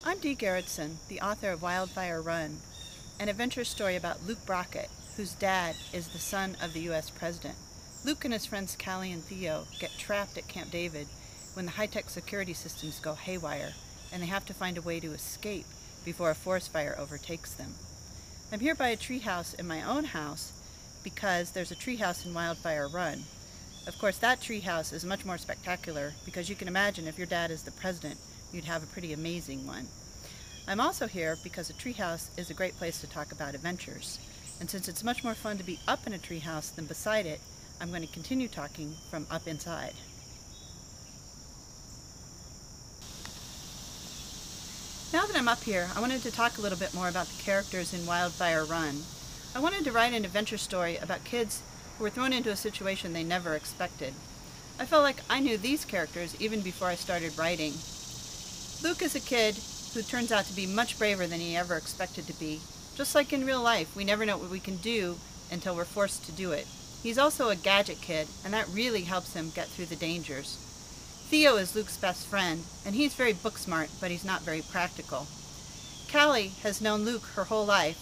I'm Dee Garretson, the author of Wildfire Run, an adventure story about Luke Brockett, whose dad is the son of the U.S. president. Luke and his friends Callie and Theo get trapped at Camp David when the high-tech security systems go haywire, and they have to find a way to escape before a forest fire overtakes them. I'm here by a treehouse in my own house because there's a treehouse in Wildfire Run. Of course, that treehouse is much more spectacular because you can imagine if your dad is the president, you'd have a pretty amazing one. I'm also here because a treehouse is a great place to talk about adventures. And since it's much more fun to be up in a treehouse than beside it, I'm going to continue talking from up inside. Now that I'm up here, I wanted to talk a little bit more about the characters in Wildfire Run. I wanted to write an adventure story about kids who were thrown into a situation they never expected. I felt like I knew these characters even before I started writing. Luke is a kid who turns out to be much braver than he ever expected to be. Just like in real life, we never know what we can do until we're forced to do it. He's also a gadget kid, and that really helps him get through the dangers. Theo is Luke's best friend, and he's very book smart, but he's not very practical. Callie has known Luke her whole life,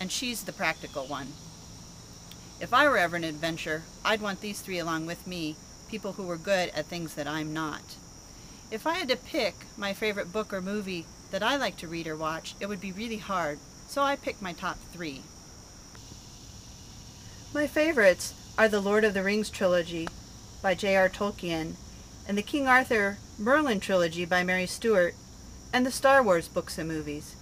and she's the practical one. If I were ever an adventurer, I'd want these three along with me, people who were good at things that I'm not. If I had to pick my favorite book or movie that I like to read or watch, it would be really hard, so I picked my top three. My favorites are the Lord of the Rings trilogy by J.R. Tolkien, and the King Arthur Merlin trilogy by Mary Stewart, and the Star Wars books and movies.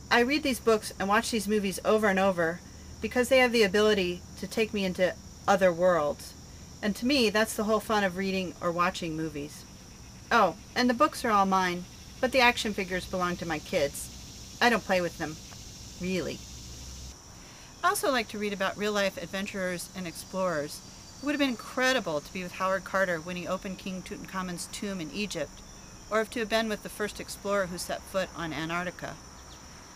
I read these books and watch these movies over and over because they have the ability to take me into other worlds. And to me, that's the whole fun of reading or watching movies. Oh, and the books are all mine, but the action figures belong to my kids. I don't play with them, really. I also like to read about real-life adventurers and explorers. It would have been incredible to be with Howard Carter when he opened King Tutankhamun's tomb in Egypt, or to have been with the first explorer who set foot on Antarctica.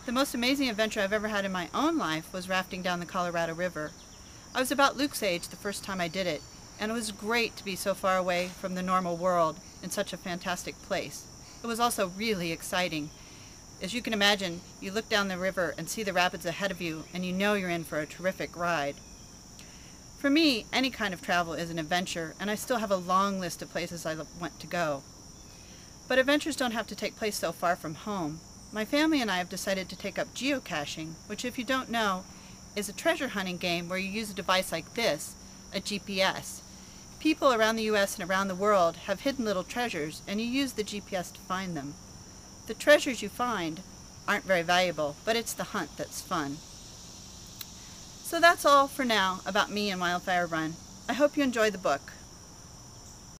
The most amazing adventure I've ever had in my own life was rafting down the Colorado River. I was about Luke's age the first time I did it, and it was great to be so far away from the normal world in such a fantastic place. It was also really exciting. As you can imagine, you look down the river and see the rapids ahead of you, and you know you're in for a terrific ride. For me, any kind of travel is an adventure, and I still have a long list of places I want to go. But adventures don't have to take place so far from home. My family and I have decided to take up geocaching, which, if you don't know, is a treasure hunting game where you use a device like this, a GPS. People around the U.S. and around the world have hidden little treasures, and you use the GPS to find them. The treasures you find aren't very valuable, but it's the hunt that's fun. So that's all for now about me and Wildfire Run. I hope you enjoy the book.